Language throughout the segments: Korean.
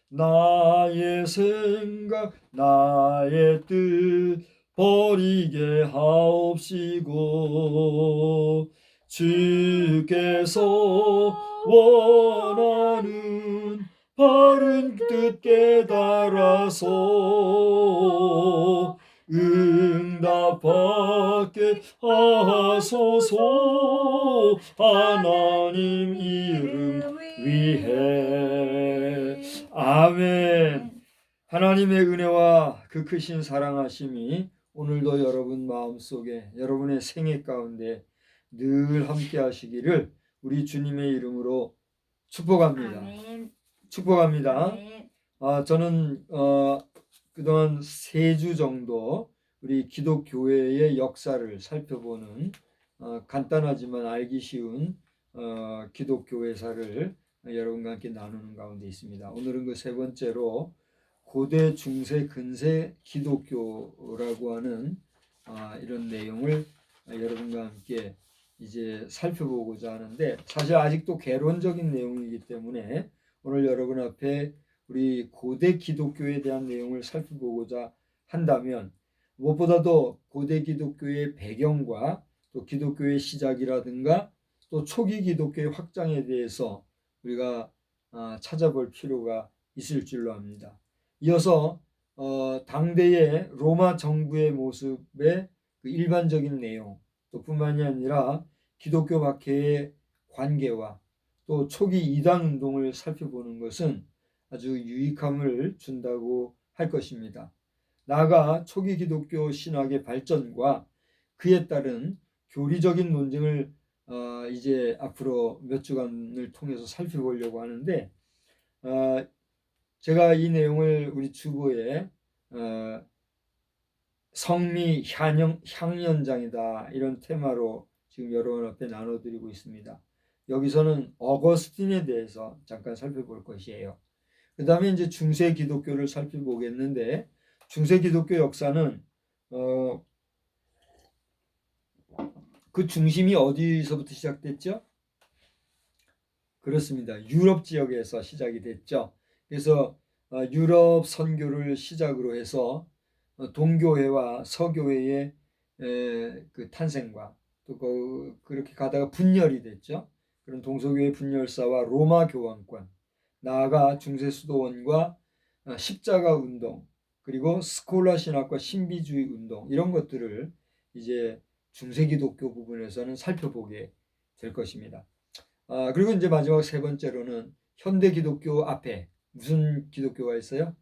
나의 생각 나의 뜻 버리게 하옵시고 주께서 원하는 바른 뜻 깨달아서 응답받게 하소서. 하나님 이름 위해. 아멘. 하나님의 은혜와 그 크신 사랑하심이 오늘도 여러분 마음속에, 여러분의 생애 가운데 늘 함께 하시기를 우리 주님의 이름으로 축복합니다. 아멘. 축복합니다. 아멘. 저는 그동안 3주 정도 우리 기독교회의 역사를 살펴보는 간단하지만 알기 쉬운 기독교회사를 여러분과 함께 나누는 가운데 있습니다. 오늘은 그 3번째로 고대, 중세, 근세 기독교라고 하는 이런 내용을 여러분과 함께 이제 살펴보고자 하는데, 사실 아직도 개론적인 내용이기 때문에 오늘 여러분 앞에 우리 고대 기독교에 대한 내용을 살펴보고자 한다면, 무엇보다도 고대 기독교의 배경과 또 기독교의 시작이라든가 또 초기 기독교의 확장에 대해서 우리가 찾아볼 필요가 있을 줄로 압니다. 이어서 당대의 로마 정부의 모습의 그 일반적인 내용, 또 뿐만이 아니라 기독교 박해의 관계와 또 초기 이단 운동을 살펴보는 것은 아주 유익함을 준다고 할 것입니다. 나아가 초기 기독교 신학의 발전과 그에 따른 교리적인 논증을 이제 앞으로 몇 주간을 통해서 살펴보려고 하는데, 제가 이 내용을 우리 주보에 성미 향연장이다 이런 테마로 지금 여러분 앞에 나눠드리고 있습니다. 여기서는 어거스틴에 대해서 잠깐 살펴볼 것이에요. 그 다음에 이제 중세 기독교를 살펴보겠는데, 중세 기독교 역사는 그 중심이 어디서부터 시작됐죠? 그렇습니다. 유럽 지역에서 시작이 됐죠. 그래서 유럽 선교를 시작으로 해서 동교회와 서교회의 그 탄생과 또 그렇게 가다가 분열이 됐죠. 그런 동서교회 분열사와 로마 교황권, 나아가 중세 수도원과 십자가 운동, 그리고 스콜라 신학과 신비주의 운동, 이런 것들을 이제 중세 기독교 부분에서는 살펴보게 될 것입니다. 그리고 이제 마지막 3번째로는 현대 기독교 앞에 무슨 기독교가 있어요?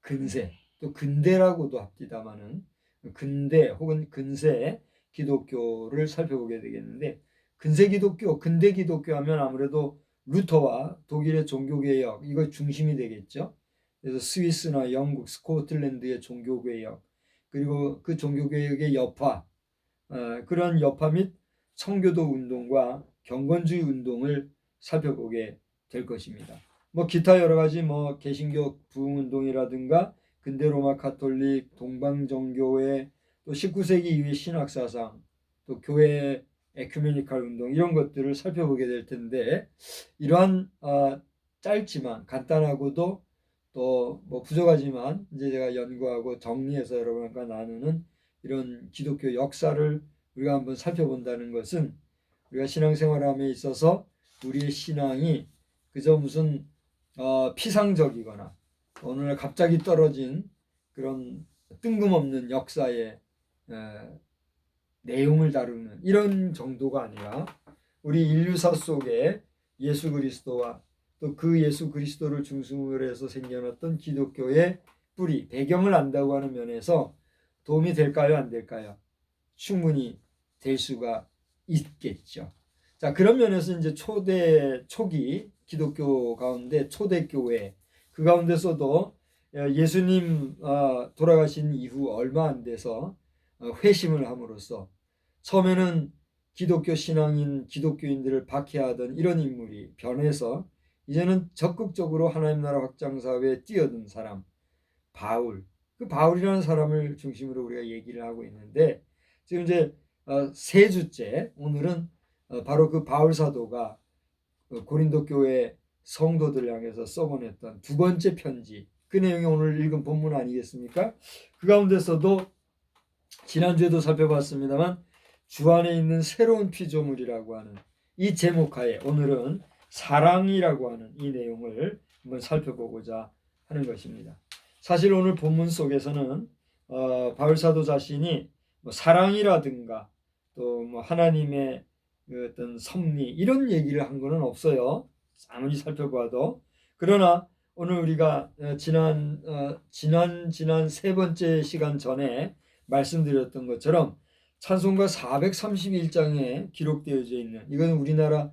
근세, 또 근대라고도 합디다마는 근대 혹은 근세 기독교를 살펴보게 되겠는데, 근세 기독교, 근대 기독교 하면 아무래도 루터와 독일의 종교개혁, 이거 중심이 되겠죠. 그래서 스위스나 영국, 스코틀랜드의 종교개혁, 그리고 그 종교개혁의 여파, 그런 여파 및 청교도 운동과 경건주의 운동을 살펴보게 될 것입니다. 기타 여러 가지 개신교 부흥 운동이라든가 근대 로마 카톨릭, 동방정교회, 또 19세기 이후의 신학 사상, 또 교회 에큐메니칼 운동, 이런 것들을 살펴보게 될 텐데, 이러한 짧지만 간단하고도 또 부족하지만 이제 제가 연구하고 정리해서 여러분과 나누는 이런 기독교 역사를 우리가 한번 살펴본다는 것은, 우리가 신앙생활함에 있어서 우리의 신앙이 그저 무슨 피상적이거나 오늘 갑자기 떨어진 그런 뜬금없는 역사의 내용을 다루는 이런 정도가 아니라, 우리 인류사 속에 예수 그리스도와 또 그 예수 그리스도를 중심으로 해서 생겨났던 기독교의 뿌리, 배경을 안다고 하는 면에서 도움이 될까요? 안 될까요? 충분히 될 수가 있겠죠. 자, 그런 면에서 이제 초기 기독교 가운데 초대교회, 그 가운데서도 예수님 돌아가신 이후 얼마 안 돼서 회심을 함으로써 처음에는 기독교 신앙인 기독교인들을 박해하던 이런 인물이 변해서 이제는 적극적으로 하나님 나라 확장 사회에 뛰어든 사람, 바울. 그 바울이라는 사람을 중심으로 우리가 얘기를 하고 있는데, 지금 이제 3주째 오늘은 바로 그 바울 사도가 고린도 교회 성도들 향해서 써보냈던 두 번째 편지, 그 내용이 오늘 읽은 본문 아니겠습니까? 그 가운데서도 지난주에도 살펴봤습니다만 주 안에 있는 새로운 피조물이라고 하는 이 제목하에 오늘은 사랑이라고 하는 이 내용을 한번 살펴보고자 하는 것입니다. 사실 오늘 본문 속에서는 바울 사도 자신이 뭐 사랑이라든가 또 뭐 하나님의 그 어떤 섭리 이런 얘기를 한 거는 없어요. 아무리 살펴봐도. 그러나 오늘 우리가 지난 세 번째 시간 전에 말씀드렸던 것처럼 찬송가 431장에 기록되어져 있는, 이건 우리나라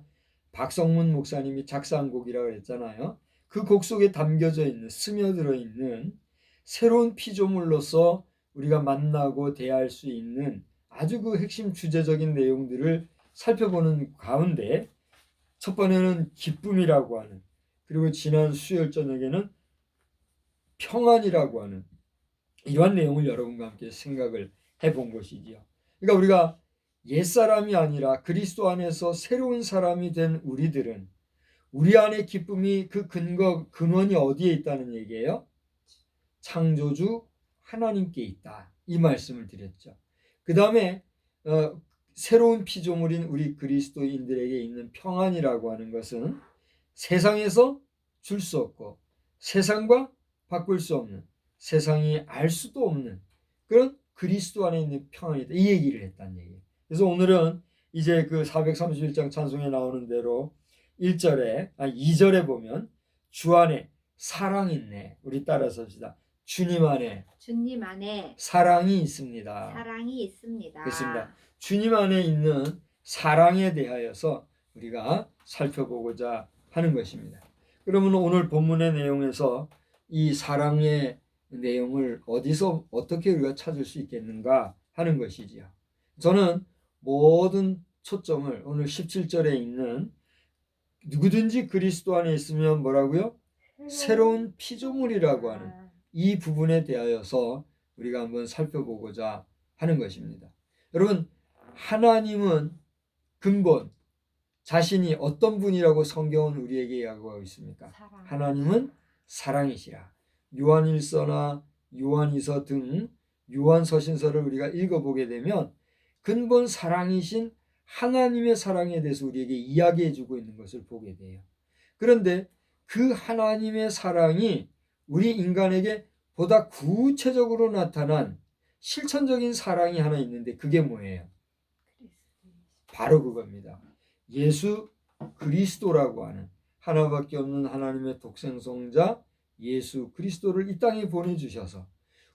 박성문 목사님이 작사한 곡이라고 했잖아요. 그 곡 속에 담겨져 있는, 스며들어 있는 새로운 피조물로서 우리가 만나고 대할 수 있는 아주 그 핵심 주제적인 내용들을 살펴보는 가운데 첫 번째는 기쁨이라고 하는, 그리고 지난 수요일 저녁에는 평안이라고 하는 이러한 내용을 여러분과 함께 생각을 해본 것이지요. 그러니까 우리가 옛사람이 아니라 그리스도 안에서 새로운 사람이 된 우리들은 우리 안의 기쁨이 그 근원이 어디에 있다는 얘기예요? 창조주 하나님께 있다. 이 말씀을 드렸죠. 그 다음에 새로운 피조물인 우리 그리스도인들에게 있는 평안이라고 하는 것은 세상에서 줄 수 없고 세상과 바꿀 수 없는, 세상이 알 수도 없는 그런 그리스도 안에 있는 평안이다. 이 얘기를 했다는 얘기예요. 그래서 오늘은 이제 그 431장 찬송에 나오는 대로 2절에 보면 주 안에 사랑이 있네. 우리 따라서 합시다. 주님 안에 사랑이 있습니다. 사랑이 있습니다. 그렇습니다. 주님 안에 있는 사랑에 대하여서 우리가 살펴보고자 하는 것입니다. 그러면 오늘 본문의 내용에서 이 사랑의 내용을 어디서 어떻게 우리가 찾을 수 있겠는가 하는 것이지요. 저는 모든 초점을 오늘 17절에 있는 누구든지 그리스도 안에 있으면 뭐라고요? 새로운 피조물이라고 하는 이 부분에 대하여서 우리가 한번 살펴보고자 하는 것입니다. 여러분, 하나님은 근본 자신이 어떤 분이라고 성경은 우리에게 이야기하고 있습니까? 하나님은 사랑이시라. 요한일서나 요한이서 등 요한서신서를 우리가 읽어보게 되면 근본 사랑이신 하나님의 사랑에 대해서 우리에게 이야기해 주고 있는 것을 보게 돼요. 그런데 그 하나님의 사랑이 우리 인간에게 보다 구체적으로 나타난 실천적인 사랑이 하나 있는데 그게 뭐예요? 바로 그겁니다. 예수 그리스도라고 하는 하나밖에 없는 하나님의 독생성자 예수 그리스도를 이 땅에 보내주셔서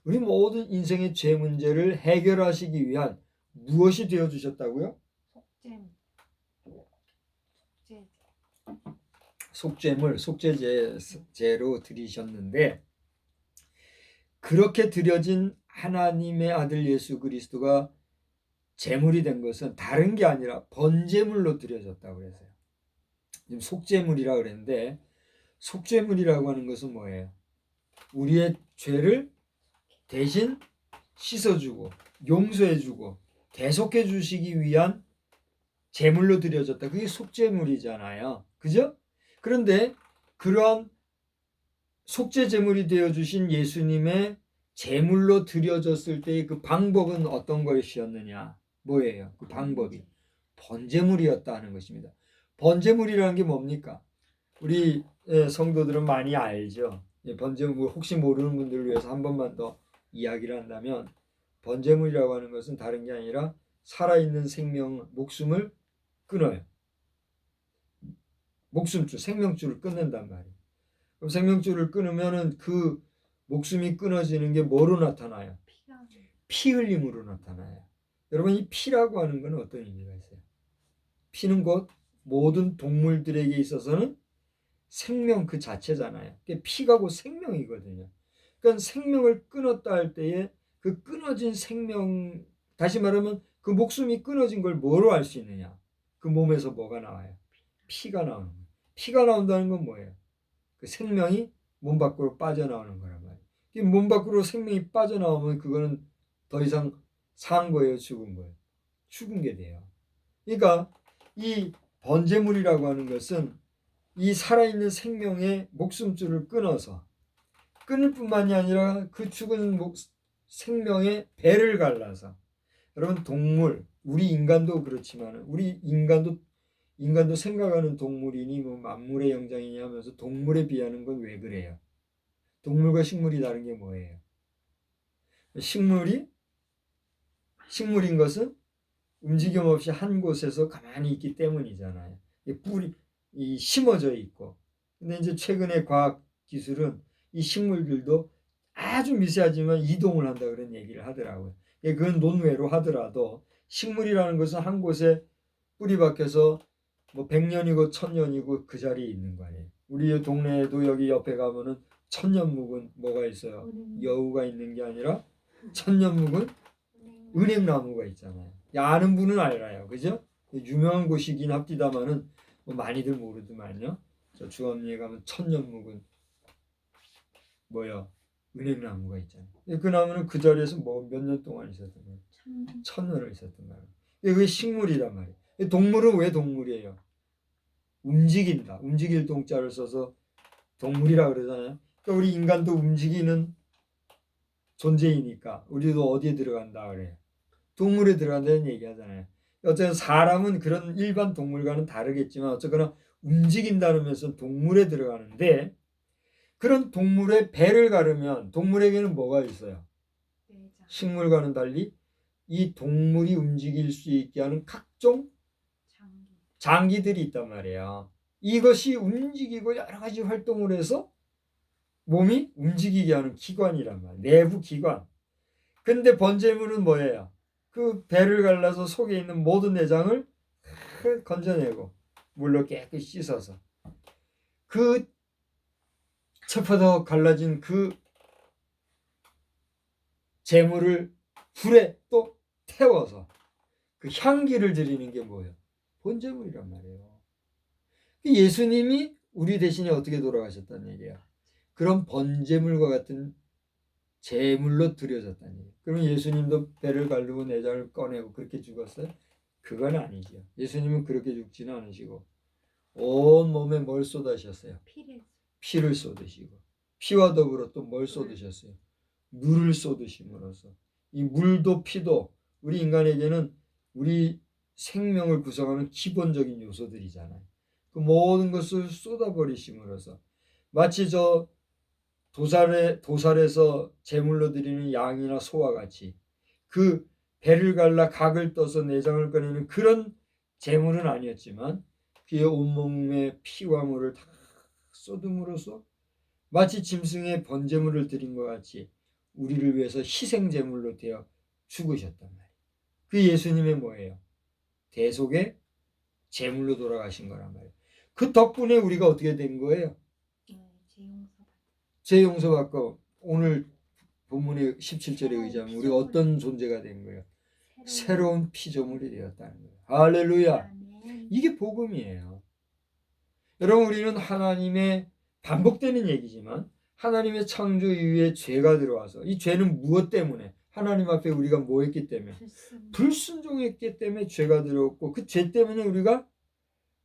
우리 모든 인생의 죄 문제를 해결하시기 위한 무엇이 되어주셨다고요? 속죄제로 드리셨는데, 그렇게 드려진 하나님의 아들 예수 그리스도가 제물이 된 것은 다른 게 아니라 번제물로 드려졌다고 그랬어요. 지금 속죄물이라고 그랬는데, 속죄물이라고 하는 것은 뭐예요? 우리의 죄를 대신 씻어주고 용서해주고 대속해 주시기 위한 제물로 드려졌다. 그게 속죄물이잖아요. 그죠? 그런데 그러한 속죄 제물이 되어주신 예수님의 제물로 드려졌을 때의 그 방법은 어떤 것이었느냐? 뭐예요? 그 방법이 번제물이었다는 것입니다. 번제물이라는 게 뭡니까? 우리 성도들은 많이 알죠. 번제물, 혹시 모르는 분들을 위해서 한 번만 더 이야기를 한다면, 번제물이라고 하는 것은 다른 게 아니라 살아있는 생명, 목숨을 끊어요. 목숨줄, 생명줄을 끊는단 말이에요. 그럼 생명줄을 끊으면은 그 목숨이 끊어지는 게 뭐로 나타나요? 피 흘림으로 나타나요. 여러분, 이 피라고 하는 건 어떤 의미가 있어요? 피는 곧 모든 동물들에게 있어서는 생명 그 자체잖아요. 피가 곧 생명이거든요. 그러니까 생명을 끊었다 할 때에 그 끊어진 생명, 다시 말하면 그 목숨이 끊어진 걸 뭐로 알 수 있느냐? 그 몸에서 뭐가 나와요? 피가 나오는 거예요. 피가 나온다는 건 뭐예요? 그 생명이 몸 밖으로 빠져나오는 거란 말이에요. 몸 밖으로 생명이 빠져나오면 그거는 더 이상 산 거예요, 죽은 거예요? 죽은 게 돼요. 그러니까 이 번제물이라고 하는 것은 이 살아있는 생명의 목숨줄을 끊어서 끊을 뿐만이 아니라 그 죽은 생명의 배를 갈라서 여러분 동물 우리 인간도 그렇지만 우리 인간도 생각하는 동물이니 뭐 만물의 영장이니 하면서 동물에 비하는 건 왜 그래요? 동물과 식물이 다른 게 뭐예요? 식물인 것은 움직임 없이 한 곳에서 가만히 있기 때문이잖아요. 이 심어져 있고. 근데 이제 최근의 과학 기술은 이 식물들도 아주 미세하지만 이동을 한다 그런 얘기를 하더라고요. 그건 논외로 하더라도 식물이라는 것은 한 곳에 뿌리 박혀서 뭐 100년이고 1000년이고 그 자리에 있는 거 아니에요. 우리 동네에도 여기 옆에 가면은 천년 묵은 뭐가 있어요? 여우가 있는 게 아니라 천년 묵은 은행나무가 있잖아요. 아는 분은 알아요. 그죠? 유명한 곳이긴 합디다마는 뭐 많이들 모르더만요. 저 주암리에 가면 천년 묵은 뭐야 은행나무가 있잖아요. 그 나무는 그 자리에서 뭐 몇 년 동안 있었던 거예요. 1000년을 있었던 거예요. 그게 식물이란 말이에요. 동물은 왜 동물이에요? 움직인다. 움직일 동자를 써서 동물이라 그러잖아요. 그러니까 우리 인간도 움직이는 존재이니까 우리도 어디에 들어간다 그래요? 동물에 들어간다는 얘기 하잖아요. 어쨌든 사람은 그런 일반 동물과는 다르겠지만 어쨌거나 움직인다는 면에서 동물에 들어가는데 그런 동물의 배를 가르면 동물에게는 뭐가 있어요? 식물과는 달리 이 동물이 움직일 수 있게 하는 각종 장기들이 있단 말이에요. 이것이 움직이고 여러 가지 활동을 해서 몸이 움직이게 하는 기관이란 말이에요. 내부 기관. 근데 번제물은 뭐예요? 그 배를 갈라서 속에 있는 모든 내장을 건져내고 물로 깨끗이 씻어서 그 채퍼더 갈라진 그 재물을 불에 또 태워서 그 향기를 드리는 게 뭐예요? 번제물이란 말이에요. 예수님이 우리 대신에 어떻게 돌아가셨다는 얘기예요? 그런 번제물과 같은 제물로 드려졌다는 얘기예요. 그러면 예수님도 배를 가르고 내장을 꺼내고 그렇게 죽었어요? 그건 아니죠. 예수님은 그렇게 죽지는 않으시고 온 몸에 뭘 쏟으셨어요? 피를 쏟으시고 피와 더불어 또 뭘 쏟으셨어요? 물을 쏟으심으로써 이 물도 피도 우리 인간에게는 우리 생명을 구성하는 기본적인 요소들이잖아요. 그 모든 것을 쏟아버리심으로써 마치 저 도살에서 제물로 드리는 양이나 소와 같이 그 배를 갈라 각을 떠서 내장을 꺼내는 그런 제물은 아니었지만 그의 온몸에 피와 물을 다 쏟음으로써 마치 짐승의 번제물을 드린 것 같이 우리를 위해서 희생제물로 되어 죽으셨단 말이에요. 그 예수님의 뭐예요? 대속의 제물로 돌아가신 거란 말이에요. 그 덕분에 우리가 어떻게 된 거예요? 죄 용서받고 오늘 본문의 17절에 의지하면 우리가 어떤 존재가 된 거예요? 새로운 피조물이 되었다는 거예요. 할렐루야. 이게 복음이에요. 여러분 우리는 하나님의 반복되는 얘기지만 하나님의 창조 이후에 죄가 들어와서 이 죄는 무엇 때문에 하나님 앞에 우리가 뭐 했기 때문에 불순종했기 때문에 죄가 들어왔고 그 죄 때문에 우리가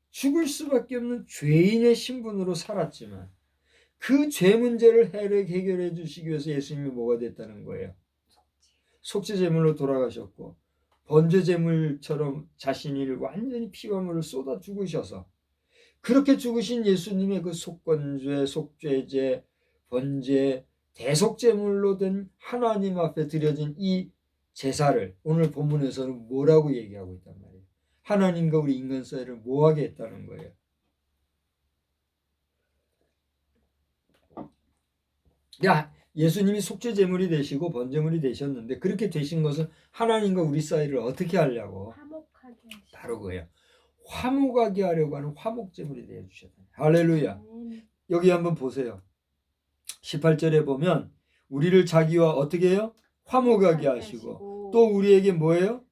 죽을 수밖에 없는 죄인의 신분으로 살았지만 그 죄 문제를 해결해 주시기 위해서 예수님이 뭐가 됐다는 거예요? 속죄제물로 돌아가셨고 번제제물처럼 자신을 완전히 피와 물을 쏟아 죽으셔서 그렇게 죽으신 예수님의 그 속건죄, 속죄제, 번제, 대속제물로 된 하나님 앞에 드려진 이 제사를 오늘 본문에서는 뭐라고 얘기하고 있단 말이에요? 하나님과 우리 인간 사이를 뭐하게 했다는 거예요? 예수님이 속죄제물이 되시고 번제물이 되셨는데 그렇게 되신 것은 하나님과 우리 사이를 어떻게 하려고? 바로 그거예요. 화목하게 하려고 하는 화목제물이 되어주셨다. 할렐루야. 여기 한번 보세요. 18절에 보면 우리를 자기와 어떻게 해요? 화목하게 하시고 또 우리에게 뭐예요?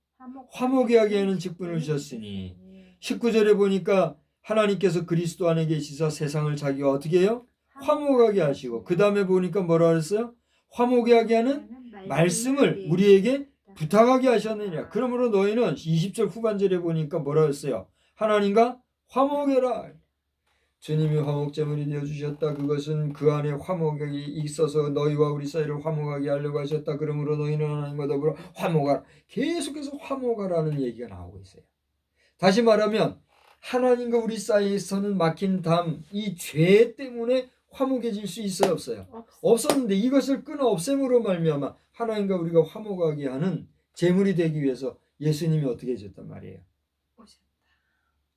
화목하게 하는 직분을 주셨으니 19절에 보니까 하나님께서 그리스도 안에 계시사 세상을 자기와 어떻게 해요? 화목하게 하시고 그 다음에 보니까 뭐라 그랬어요? 화목하게 하는 말씀을 우리에게 부탁하게 하셨느니라. 그러므로 너희는 20절 후반절에 보니까 뭐라 했어요? 하나님과 화목해라. 주님이 화목제물이 되어주셨다. 그것은 그 안에 화목이 있어서 너희와 우리 사이를 화목하게 하려고 하셨다. 그러므로 너희는 하나님과 더불어 화목하라. 계속해서 화목하라는 얘기가 나오고 있어요. 다시 말하면 하나님과 우리 사이에서는 막힌 담, 이 죄 때문에 화목해질 수 있어요, 없어요? 없었는데 이것을 끊어 없앰으로 말미암아 하나님과 우리가 화목하게 하는 제물이 되기 위해서 예수님이 어떻게 해줬단 말이에요?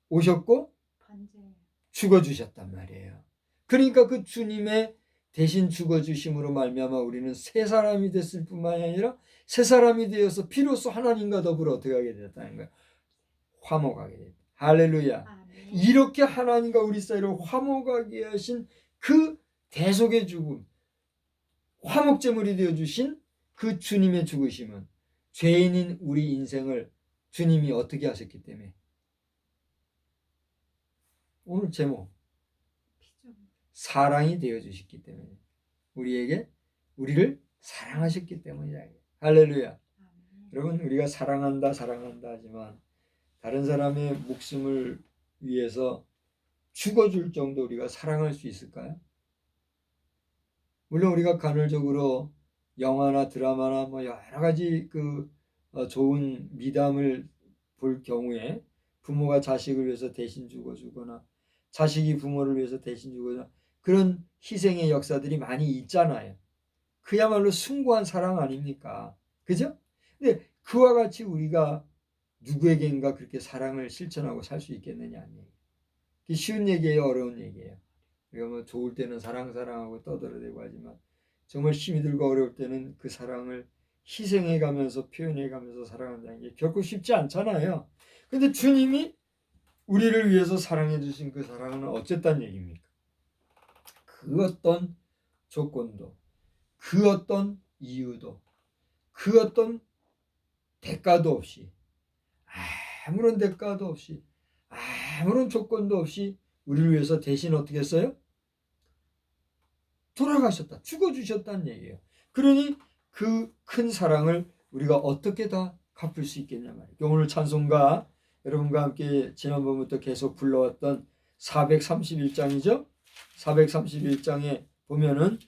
오셨고 죽어주셨단 말이에요. 그러니까 그 주님의 대신 죽어주심으로 말미암아 우리는 새 사람이 됐을 뿐만이 아니라 새 사람이 되어서 비로소 하나님과 더불어 어떻게 하게 됐다는 거예요? 화목하게 됐다. 할렐루야. 아멘. 이렇게 하나님과 우리 사이를 화목하게 하신 그 대속의 죽음, 화목제물이 되어주신 그 주님의 죽으심은 죄인인 우리 인생을 주님이 어떻게 하셨기 때문에, 오늘 제목 사랑이 되어주셨기 때문에, 우리를 사랑하셨기 때문이다. 할렐루야. 여러분, 우리가 사랑한다 하지만 다른 사람의 목숨을 위해서 죽어줄 정도 우리가 사랑할 수 있을까요? 물론 우리가 간헐적으로 영화나 드라마나 뭐 여러 가지 좋은 미담을 볼 경우에 부모가 자식을 위해서 대신 죽어주거나 자식이 부모를 위해서 대신 죽어주거나 그런 희생의 역사들이 많이 있잖아요. 그야말로 숭고한 사랑 아닙니까? 그죠? 근데 그와 같이 우리가 누구에게인가 그렇게 사랑을 실천하고 살 수 있겠느냐. 쉬운 얘기예요, 어려운 얘기예요? 우리가 뭐 좋을 때는 사랑하고 떠들어대고 하지만 정말 힘이 들고 어려울 때는 그 사랑을 희생해가면서 표현해가면서 사랑한다는 게 결코 쉽지 않잖아요. 근데 주님이 우리를 위해서 사랑해 주신 그 사랑은 어쨌단 얘기입니까? 그 어떤 조건도, 그 어떤 이유도, 그 어떤 대가도 없이, 아무런 대가도 없이, 아무런 조건도 없이 우리를 위해서 대신 어떻게 했어요? 돌아가셨다. 죽어주셨다는 얘기예요. 그러니 그 큰 사랑을 우리가 어떻게 다 갚을 수 있겠냐 말이에요. 오늘 찬송가 여러분과 함께 지난번부터 계속 불러왔던 431장이죠. 431장에 보면은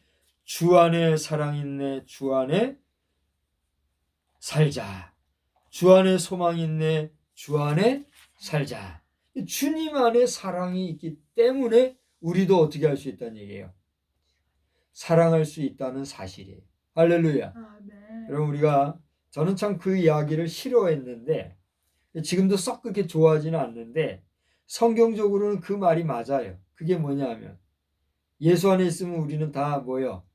주 안에 사랑 있네, 주 안에 살자. 주 안에 소망 있네, 주 안에 살자. 주님 안에 사랑이 있기 때문에 우리도 어떻게 할 수 있다는 얘기예요. 사랑할 수 있다는 사실이에요. 할렐루야. 네. 여러분, 저는 참 그 이야기를 싫어했는데 지금도 썩 그렇게 좋아하지는 않는데 성경적으로는 그 말이 맞아요. 그게 뭐냐면 예수 안에 있으면 우리는 다 뭐요?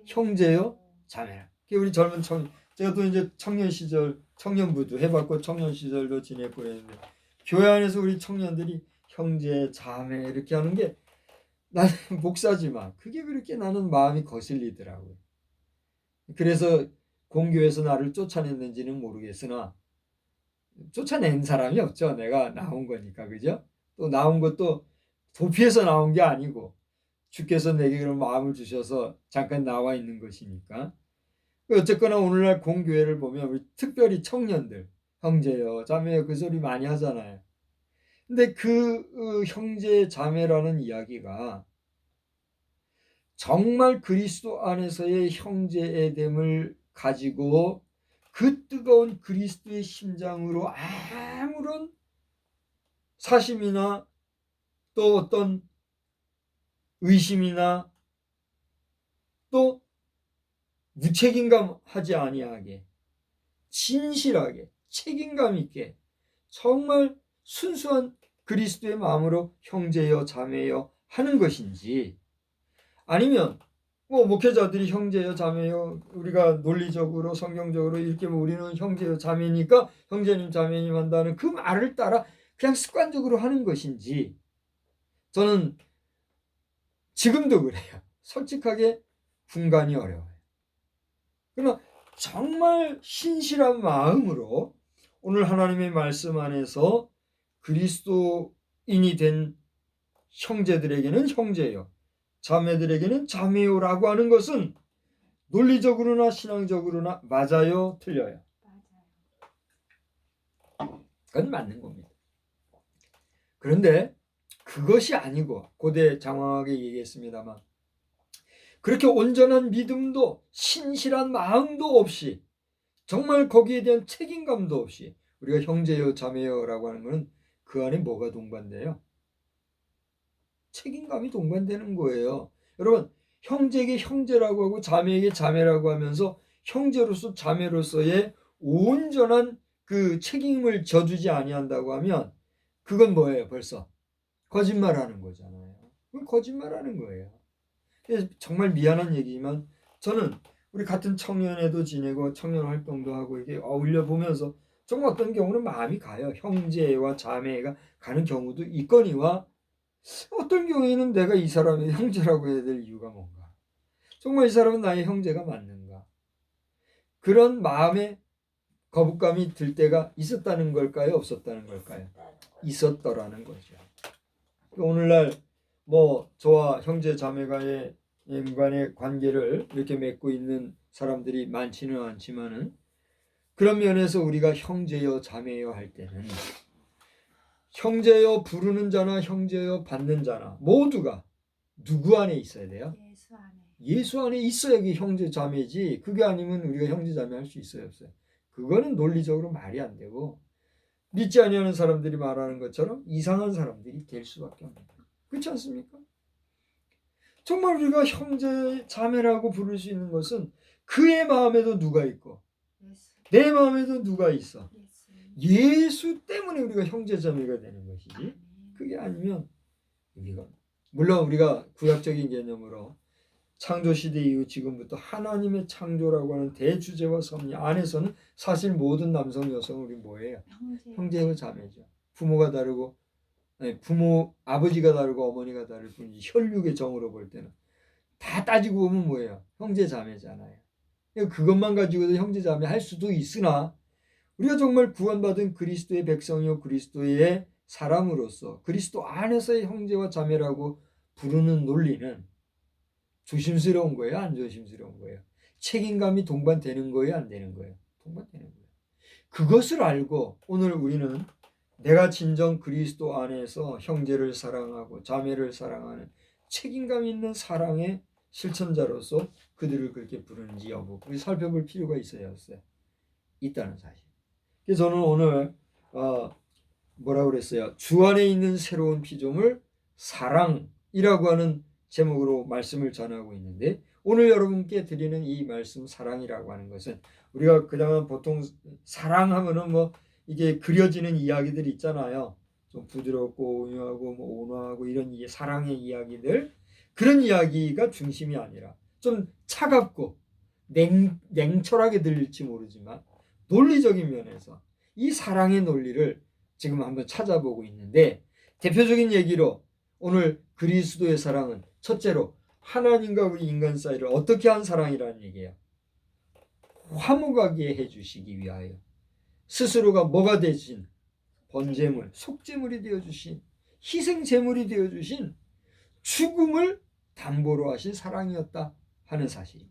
형제요, 자매라. 우리 젊은 저도 이제 청년 시절 청년부도 해봤고 청년 시절도 지냈고 그랬는데 교회 안에서 우리 청년들이 형제, 자매 이렇게 하는 게 나는 목사지만 그게 그렇게 나는 마음이 거슬리더라고요. 그래서 공교에서 나를 쫓아냈는지는 모르겠으나 쫓아낸 사람이 없죠. 내가 나온 거니까. 그죠? 또 나온 것도 도피해서 나온 게 아니고 주께서 내게 그런 마음을 주셔서 잠깐 나와 있는 것이니까. 어쨌거나 오늘날 공교회를 보면 우리 특별히 청년들 형제요 자매요 그 소리 많이 하잖아요. 근데 형제 자매라는 이야기가 정말 그리스도 안에서의 형제됨을 가지고 그 뜨거운 그리스도의 심장으로 아무런 사심이나 또 어떤 의심이나 또 무책임감 하지 아니하게 진실하게 책임감 있게 정말 순수한 그리스도의 마음으로 형제여 자매여 하는 것인지, 아니면 목회자들이 형제여 자매여 우리가 논리적으로 성경적으로 이렇게 우리는 형제여 자매니까 형제님 자매님 한다는 그 말을 따라 그냥 습관적으로 하는 것인지, 저는 지금도 그래요. 솔직하게 분간이 어려워요. 그러나 정말 신실한 마음으로 오늘 하나님의 말씀 안에서 그리스도인이 된 형제들에게는 형제요, 자매들에게는 자매요라고 하는 것은 논리적으로나 신앙적으로나 맞아요, 틀려요? 그건 맞는 겁니다. 그런데 그것이 아니고 고대 장황하게 얘기했습니다만 그렇게 온전한 믿음도 신실한 마음도 없이 정말 거기에 대한 책임감도 없이 우리가 형제요 자매요라고 하는 것은 그 안에 뭐가 동반돼요? 책임감이 동반되는 거예요. 여러분 형제에게 형제라고 하고 자매에게 자매라고 하면서 형제로서 자매로서의 온전한 그 책임을 져주지 아니한다고 하면 그건 뭐예요? 벌써 거짓말하는 거잖아요. 그건 거짓말하는 거예요. 정말 미안한 얘기지만 저는 우리 같은 청년회도 지내고 청년 활동도 하고 이게 어울려 보면서 정말 어떤 경우는 마음이 가요. 형제와 자매가 가는 경우도 있거니와 어떤 경우에는 내가 이 사람의 형제라고 해야 될 이유가 뭔가? 정말 이 사람은 나의 형제가 맞는가? 그런 마음에 거부감이 들 때가 있었다는 걸까요? 없었다는 걸까요? 있었더라는 거죠. 오늘날 뭐 저와 형제 자매가의 인간의 관계를 이렇게 맺고 있는 사람들이 많지는 않지만은 그런 면에서 우리가 형제여 자매여 할 때는 형제여 부르는 자나 형제여 받는 자나 모두가 누구 안에 있어야 돼요? 예수 안에. 예수 안에 있어야 그게 형제 자매지. 그게 아니면 우리가 형제 자매 할 수 있어요, 없어요? 그거는 논리적으로 말이 안 되고 믿지 아니하는 사람들이 말하는 것처럼 이상한 사람들이 될 수밖에 없는 거예요. 그렇지 않습니까? 정말 우리가 형제 자매라고 부를 수 있는 것은 그의 마음에도 누가 있고 예수. 내 마음에도 누가 있어. 예수. 예수 때문에 우리가 형제 자매가 되는 것이지. 아멘. 그게 아니면 우리가 물론 우리가 구약적인 개념으로 창조시대 이후 지금부터 하나님의 창조라고 하는 대주제와 섭리 안에서는 사실 모든 남성 여성은 우리 뭐예요? 형제와 자매죠. 부모가 다르고 부모 아버지가 다르고 어머니가 다를 뿐이지 혈육의 정으로 볼 때는 다 따지고 보면 뭐예요? 형제 자매잖아요. 그것만 가지고도 형제 자매 할 수도 있으나 우리가 정말 구원받은 그리스도의 백성이요 그리스도의 사람으로서 그리스도 안에서의 형제와 자매라고 부르는 논리는 조심스러운 거예요? 안 조심스러운 거예요? 책임감이 동반되는 거예요? 안 되는 거예요? 동반되는 거예요. 그것을 알고 오늘 우리는 내가 진정 그리스도 안에서 형제를 사랑하고 자매를 사랑하는 책임감 있는 사랑의 실천자로서 그들을 그렇게 부르는지 여부 우리 살펴볼 필요가 있어요. 있다는 사실. 그래서 저는 오늘 뭐라고 그랬어요? 주 안에 있는 새로운 피조물 사랑이라고 하는 제목으로 말씀을 전하고 있는데 오늘 여러분께 드리는 이 말씀 사랑이라고 하는 것은 우리가 그냥 보통 사랑하면은 뭐 이게 그려지는 이야기들 있잖아요. 좀 부드럽고 온유하고 뭐 온화하고 이런 사랑의 이야기들 그런 이야기가 중심이 아니라 좀 차갑고 냉철하게 들릴지 모르지만 논리적인 면에서 이 사랑의 논리를 지금 한번 찾아보고 있는데 대표적인 얘기로 오늘 그리스도의 사랑은 첫째로 하나님과 우리 인간 사이를 어떻게 한 사랑이라는 얘기예요. 화목하게 해주시기 위하여 스스로가 뭐가 되신 번제물, 속제물이 되어주신 희생제물이 되어주신 죽음을 담보로 하신 사랑이었다 하는 사실.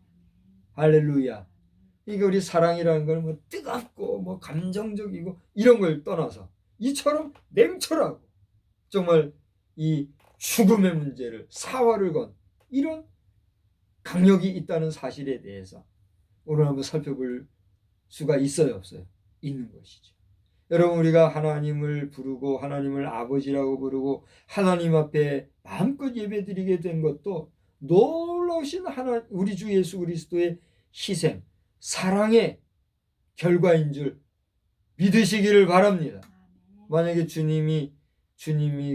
할렐루야. 이게 우리 사랑이라는 건 뭐 뜨겁고 뭐 감정적이고 이런 걸 떠나서 이처럼 냉철하고 정말 이 죽음의 문제를 사활을 건 이런 강력이 있다는 사실에 대해서 오늘 한번 살펴볼 수가 있어요, 없어요? 있는 것이죠. 여러분 우리가 하나님을 부르고 하나님을 아버지라고 부르고 하나님 앞에 마음껏 예배드리게 된 것도 놀라우신 우리 주 예수 그리스도의 희생, 사랑의 결과인 줄 믿으시기를 바랍니다. 만약에 주님이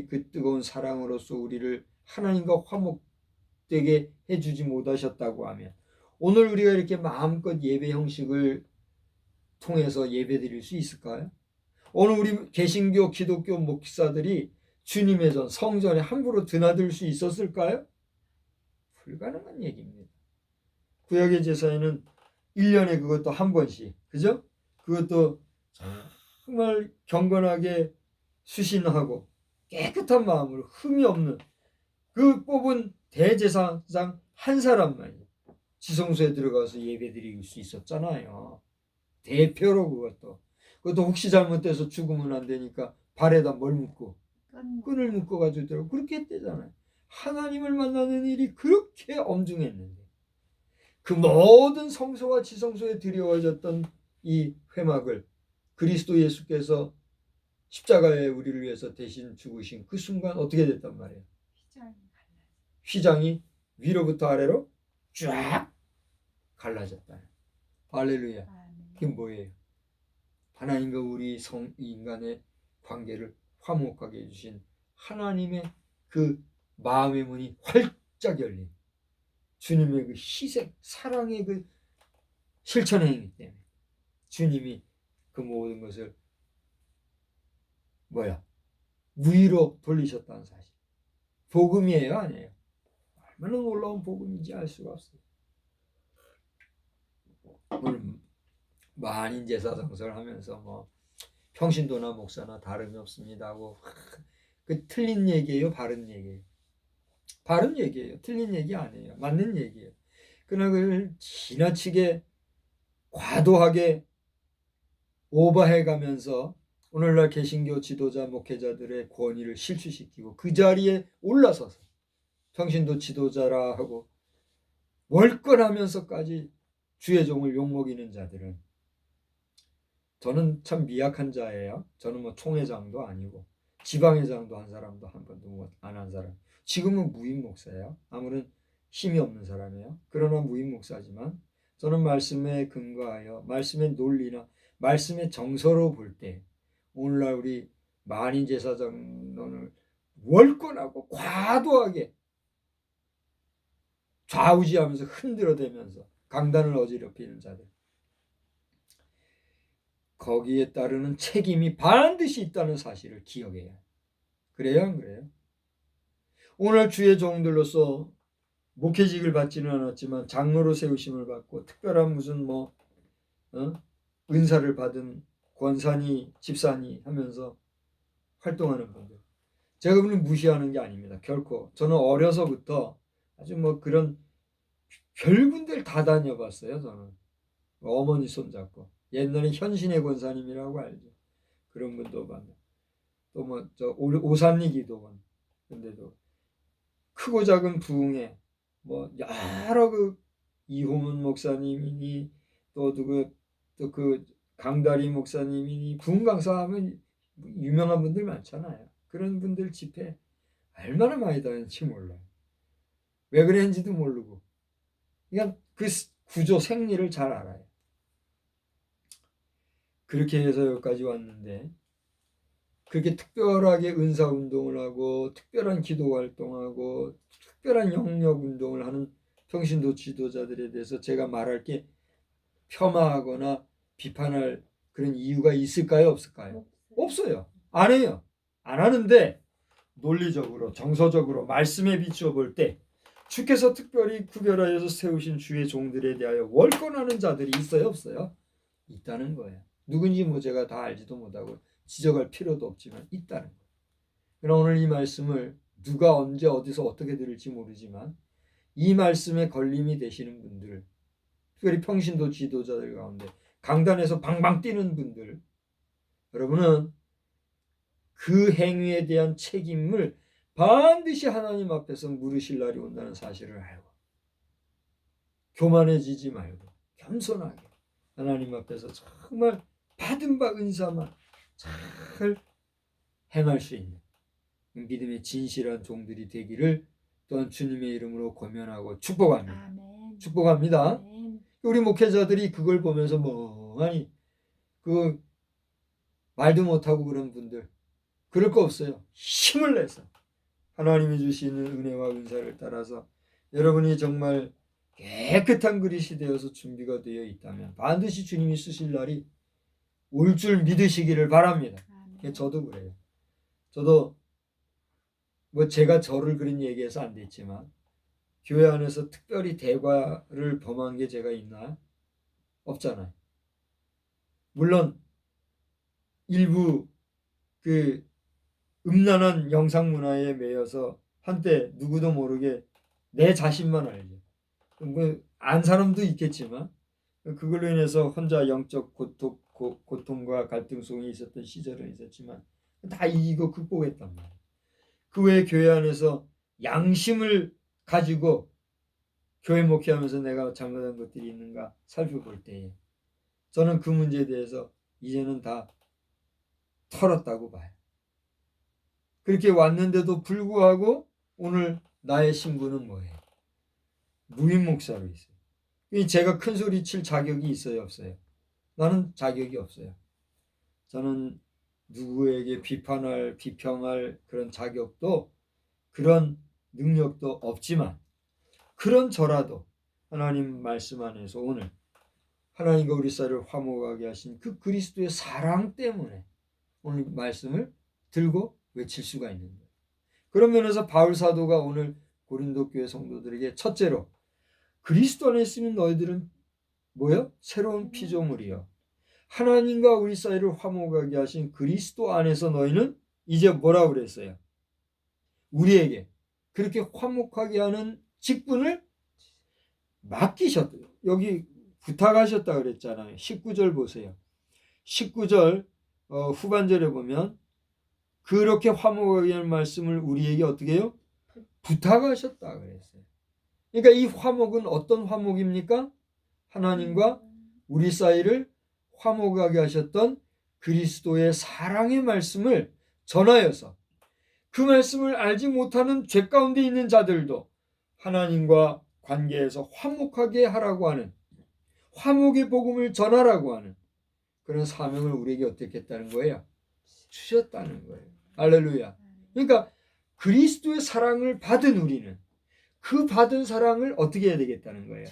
그 뜨거운 사랑으로서 우리를 하나님과 화목되게 해주지 못하셨다고 하면 오늘 우리가 이렇게 마음껏 예배 형식을 통해서 예배드릴 수 있을까요? 오늘 우리 개신교 기독교 목사들이 주님의 전 성전에 함부로 드나들 수 있었을까요? 불가능한 얘기입니다. 구약의 제사에는 1년에 그것도 한 번씩, 그죠? 그것도 정말 경건하게 수신하고 깨끗한 마음으로 흠이 없는 그 뽑은 대제사장 한 사람만 지성소에 들어가서 예배드릴 수 있었잖아요. 대표로 그것도 혹시 잘못돼서 죽으면 안 되니까 발에다 뭘 묻고 끈을 묶어가지고 들어 그렇게 했대잖아요. 하나님을 만나는 일이 그렇게 엄중했는데 그 모든 성소와 지성소에 드려워졌던 이 회막을 그리스도 예수께서 십자가에 우리를 위해서 대신 죽으신 그 순간 어떻게 됐단 말이에요? 휘장이 위로부터 아래로 쫙 갈라졌다. 할렐루야. 그게 뭐예요? 하나님과 우리 인간의 관계를 화목하게 해주신 하나님의 그 마음의 문이 활짝 열린 주님의 그 희생, 사랑의 그 실천의 행위 때문에 주님이 그 모든 것을 무위로 돌리셨다는 사실. 복음이에요, 아니에요? 얼마나 놀라운 복음인지 알 수가 없어요. 오늘 만인 제사장설 하면서 평신도나 목사나 다름이 없습니다 하고 그 틀린 얘기예요, 바른 얘기예요? 바른 얘기예요. 틀린 얘기 아니에요. 맞는 얘기예요. 그러나 그걸 지나치게 과도하게 오버해가면서 오늘날 개신교 지도자 목회자들의 권위를 실추시키고 그 자리에 올라서서 평신도 지도자라 하고 월권하면서까지 주의 종을 욕먹이는 자들은 저는 참 미약한 자예요. 저는 총회장도 아니고 지방회장도 한 사람도 한 번도 안 한 사람. 지금은 무임 목사예요. 아무런 힘이 없는 사람이에요. 그러나 무임 목사지만 저는 말씀에 근거하여 말씀의 논리나 말씀의 정서로 볼 때 오늘날 우리 만인 제사장론을 월권하고 과도하게 좌우지하면서 흔들어대면서 강단을 어지럽히는 자들, 거기에 따르는 책임이 반드시 있다는 사실을 기억해야 해요. 그래요, 안 그래요? 오늘 주의 종들로서 목회직을 받지는 않았지만 장로로 세우심을 받고 특별한 무슨 은사를 받은 권사니 집사니 하면서 활동하는 분들, 제가 그분을 무시하는 게 아닙니다. 결코. 저는 어려서부터 아주 그런 별군들 다 다녀봤어요. 저는 어머니 손잡고 옛날에 현신의 권사님이라고 알죠. 그런 분도 만나. 또 저 오산리 기도원, 근데도 크고 작은 부흥회 여러 그 이호문 목사님이니 또 그 강다리 목사님이니 부흥 강사하면 유명한 분들 많잖아요. 그런 분들 집회 얼마나 많이 다녔는지 몰라요. 왜 그랬는지도 모르고 그냥 그 구조 생리를 잘 알아요. 그렇게 해서 여기까지 왔는데 그렇게 특별하게 은사운동을 하고 특별한 기도활동하고 특별한 영역운동을 하는 평신도 지도자들에 대해서 제가 말할 게 폄하하거나 비판할 그런 이유가 있을까요? 없을까요? 없어요. 안 해요. 안 하는데 논리적으로 정서적으로 말씀에 비추어 볼 때 주께서 특별히 구별하여서 세우신 주의 종들에 대하여 월권하는 자들이 있어요? 없어요? 있다는 거예요. 누군지 제가 다 알지도 못하고 지적할 필요도 없지만 있다는 거예요. 그럼 오늘 이 말씀을 누가 언제 어디서 어떻게 들을지 모르지만 이 말씀에 걸림이 되시는 분들, 특별히 평신도 지도자들 가운데 강단에서 방방 뛰는 분들, 여러분은 그 행위에 대한 책임을 반드시 하나님 앞에서 물으실 날이 온다는 사실을 알고 교만해지지 말고 겸손하게 하나님 앞에서 정말 받은 바 은사만 잘 행할 수 있는 믿음의 진실한 종들이 되기를 또한 주님의 이름으로 권면하고 축복합니다. 아멘. 축복합니다. 아멘. 우리 목회자들이 그걸 보면서 멍하니 그 말도 못하고 그런 분들 그럴 거 없어요. 힘을 내서 하나님이 주시는 은혜와 은사를 따라서 여러분이 정말 깨끗한 그릇이 되어서 준비가 되어 있다면 반드시 주님이 쓰실 날이 올 줄 믿으시기를 바랍니다. 아멘. 저도 그래요. 저도 제가 저를 그런 얘기해서 안 됐지만 교회 안에서 특별히 대과를 범한 게 제가 있나? 없잖아요. 물론 일부 그 음란한 영상 문화에 매여서 한때 누구도 모르게 내 자신만 알죠. 안 사람도 있겠지만 그걸로 인해서 혼자 영적 고통과 갈등 속에 있었던 시절은 있었지만 다 이기고 극복했단 말이에요. 그 외에 교회 안에서 양심을 가지고 교회 목회하면서 내가 잘못한 것들이 있는가 살펴볼 때에 저는 그 문제에 대해서 이제는 다 털었다고 봐요. 그렇게 왔는데도 불구하고 오늘 나의 신분은 뭐예요? 무임 목사로 있어요. 제가 큰 소리 칠 자격이 있어요, 없어요? 나는 자격이 없어요. 저는 누구에게 비평할 그런 자격도 그런 능력도 없지만 그런 저라도 하나님 말씀 안에서 오늘 하나님과 우리 사이를 화목하게 하신 그 그리스도의 사랑 때문에 오늘 말씀을 들고 외칠 수가 있는 거예요. 그런 면에서 바울 사도가 오늘 고린도 교회 성도들에게 첫째로 그리스도 안에 있으면 너희들은 뭐요? 새로운 피조물이요. 하나님과 우리 사이를 화목하게 하신 그리스도 안에서 너희는 이제 뭐라고 그랬어요? 우리에게 그렇게 화목하게 하는 직분을 맡기셨다. 여기 부탁하셨다 그랬잖아요. 19절 보세요. 19절 후반절에 보면 그렇게 화목하게 하는 말씀을 우리에게 어떻게 해요? 부탁하셨다 그랬어요. 그러니까 이 화목은 어떤 화목입니까? 하나님과 우리 사이를 화목하게 하셨던 그리스도의 사랑의 말씀을 전하여서 그 말씀을 알지 못하는 죄 가운데 있는 자들도 하나님과 관계에서 화목하게 하라고 하는, 화목의 복음을 전하라고 하는 그런 사명을 우리에게 어떻게 했다는 거예요? 주셨다는 거예요. 할렐루야. 그러니까 그리스도의 사랑을 받은 우리는 그 받은 사랑을 어떻게 해야 되겠다는 거예요?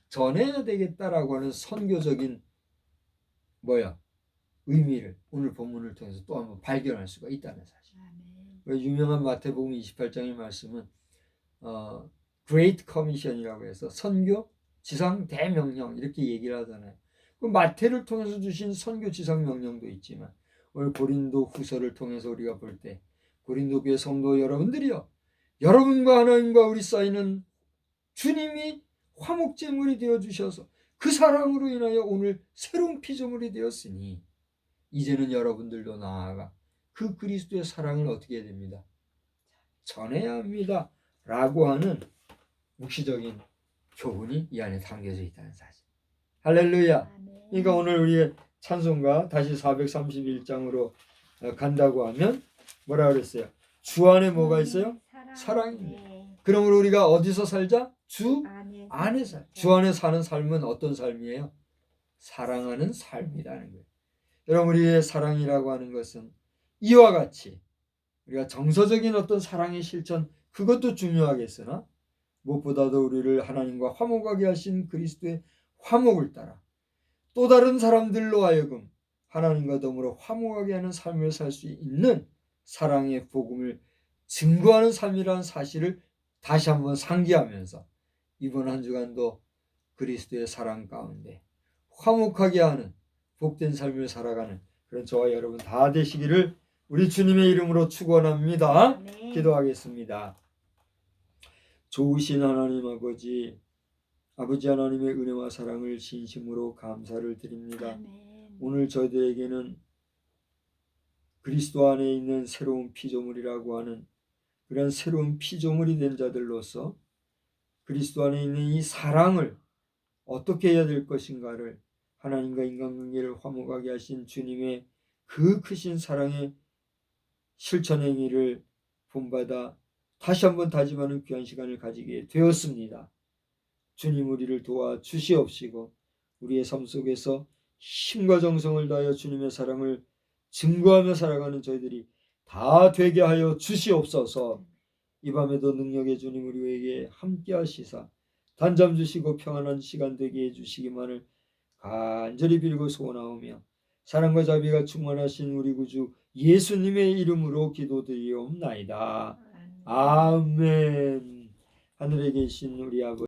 전해야 되겠다라고 하는 선교적인 의미를 오늘 본문을 통해서 또 한번 발견할 수가 있다는 사실. 유명한 마태복음 28장의 말씀은 Great Commission이라고 해서 선교 지상 대명령 이렇게 얘기를 하잖아요. 그 마태를 통해서 주신 선교 지상 명령도 있지만 오늘 고린도 후서를 통해서 우리가 볼 때 고린도 교회 성도 여러분들이요, 여러분과 하나님과 우리 사이는 주님이 화목제물이 되어주셔서 그 사랑으로 인하여 오늘 새로운 피조물이 되었으니 이제는 여러분들도 나아가 그 그리스도의 사랑을 어떻게 해야 됩니다? 전해야 합니다 라고 하는 묵시적인 교훈이 이 안에 담겨져 있다는 사실. 할렐루야. 그러니까 오늘 우리의 찬송가 다시 431장으로 간다고 하면 뭐라 그랬어요? 주 안에 뭐가 있어요? 사랑입니다. 그러므로 우리가 어디서 살자? 주 안에 살자. 주 안에 사는 삶은 어떤 삶이에요? 사랑하는 삶이라는 거예요. 여러분, 우리의 사랑이라고 하는 것은 이와 같이 우리가 정서적인 어떤 사랑의 실천, 그것도 중요하겠으나 무엇보다도 우리를 하나님과 화목하게 하신 그리스도의 화목을 따라 또 다른 사람들로 하여금 하나님과 더불어 화목하게 하는 삶을 살 수 있는 사랑의 복음을 증거하는 삶이라는 사실을 다시 한번 상기하면서 이번 한 주간도 그리스도의 사랑 가운데 화목하게 하는 복된 삶을 살아가는 그런 저와 여러분 다 되시기를 우리 주님의 이름으로 축원합니다. 기도하겠습니다. 좋으신 하나님 아버지 하나님의 은혜와 사랑을 진심으로 감사를 드립니다. 오늘 저희들에게는 그리스도 안에 있는 새로운 피조물이라고 하는 그런 새로운 피조물이 된 자들로서 그리스도 안에 있는 이 사랑을 어떻게 해야 될 것인가를 하나님과 인간관계를 화목하게 하신 주님의 그 크신 사랑의 실천 행위를 본받아 다시 한번 다짐하는 귀한 시간을 가지게 되었습니다. 주님 우리를 도와 주시옵시고 우리의 삶 속에서 힘과 정성을 다하여 주님의 사랑을 증거하며 살아가는 저희들이 다 되게 하여 주시옵소서. 이 밤에도 능력의 주님 우리에게 함께 하시사 단잠 주시고 평안한 시간 되게 해주시기만을 간절히 빌고 소원하오며 사랑과 자비가 충만하신 우리 구주 예수님의 이름으로 기도드리옵나이다. 아멘. 하늘에 계신 우리 아버지